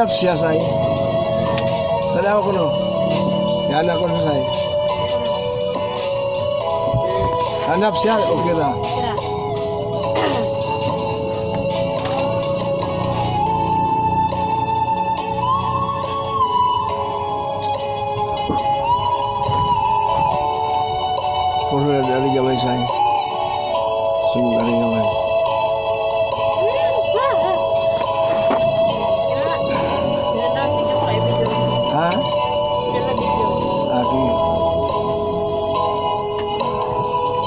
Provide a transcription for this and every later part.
Hanap siya say. Tanaw ko no. Hanap ko na say. Hanap siya, okay na. Puro na dari gamay say. Sino dari gamay. Ha? Sige.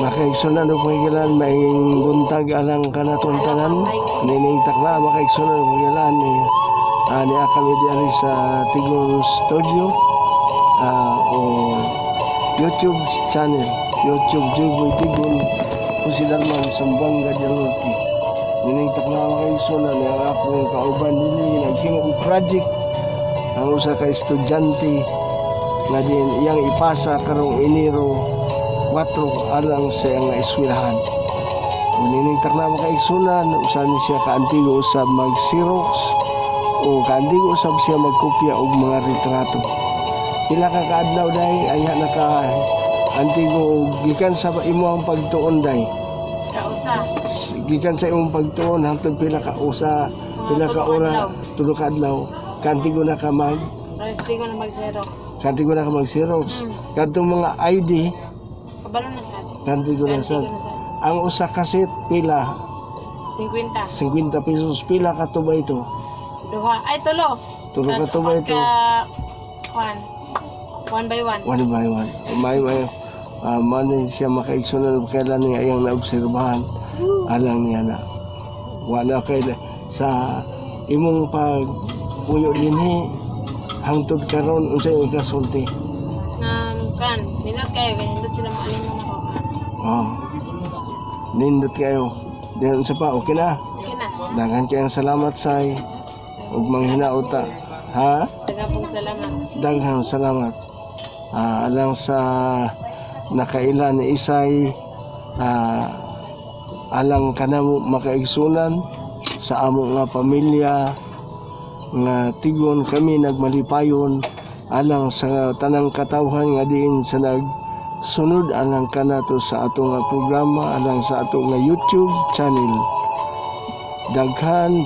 Makaigsunan o pagilan, maing buntag alang kanatuntanan. Nining takla, makaigsunan o pagilan. Ni kami diyan sa Tigong Studio o YouTube channel. YouTube Jugoy Tigong Kusidarman Sambanga Jaloti. Nining takla, makaigsunan ang akong kauban nili naghimo project ang usa ka estudyante nga din iyang ipasa karong Enero 4 alang sa iyang eskwelahan. Nining takna makaigsunan usa ni siya kaantigo usab mag-xerox o kaantigo usab siya magkopya og mga retrato. Pila ka kaadlaw day ayha na ka antigo gikan sa imong pagtuon day. Gikan sa imong pagtuon hangtod pila ka usa pila ka ora tulo ka adlaw kantigo na ka kantigo na mag-xerox. Kantigo na ka mag-xerox. Kadtong mga ID Kabalo na sa atin. kantigo na sad. Ang usa ka set pila 50 pesos. Pila ka tubay ito? Duha. Ay, tulo. Tulo ka tubay ito. One by one. One by one. May man siya makaigsunan kailan niya iyang naobserbahan. Alang niya na wala kay sa imong pag puyo dinhi hangtod karon unsay imong kasulti? Nindot kayo nindot sila maalimong ako. Nindot kayo. Diyan sa pa okay na. Okay na. Daghan kayong salamat say ug manghinaota. Ha? Daghang salamat. Daghang salamat. Alang sa nakailan ni Isay alang kanamo makaigsunan sa among nga pamilya nga tigon kami nagmalipayon alang sa tanang katawhan nga diin sa nagsunod alang kanato sa ato nga programa alang sa ato nga YouTube channel. Daghan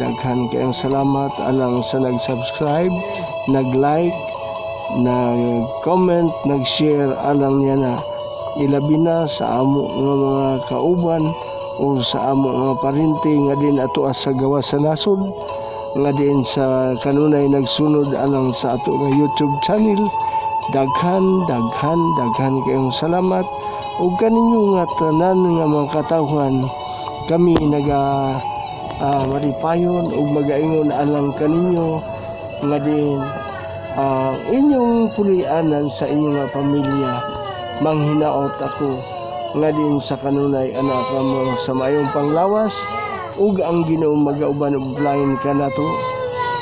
kayong salamat alang sa nag-subscribe, nag-like, nag-comment, nag-share alang niya na ilabi na sa amo nga mga kauban o sa amo nga parinti nga din ato sa gawa sa nasod nga din sa kanunay nagsunod alang sa ato nga YouTube channel. Daghan kayong salamat ug kaninyo nga tanan nga mga katawhan kami maripayon ug magaingon alang kaninyo nga din inyong pulianan sa inyong nga pamilya. Manghinaot ako nga din sa kanunay anak mo sa mayong panglawas ug ang Ginoo magauban og lain kanato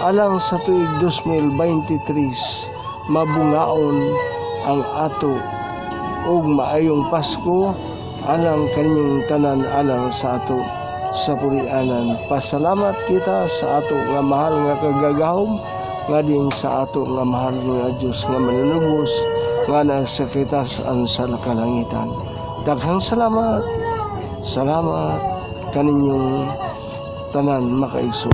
alang sa tuig 2023 mabungaon ang ato ug maayong Pasko alang kaninyong tanan alang sa ato sa pulianan. Pasalamat kita sa ato nga mahal nga kagagahom nga din sa ato nga mahal nga Dios nga manunubos nga nasa kitasan sa kalangitan. Daghang salamat kaninyong tanan makaigsoon.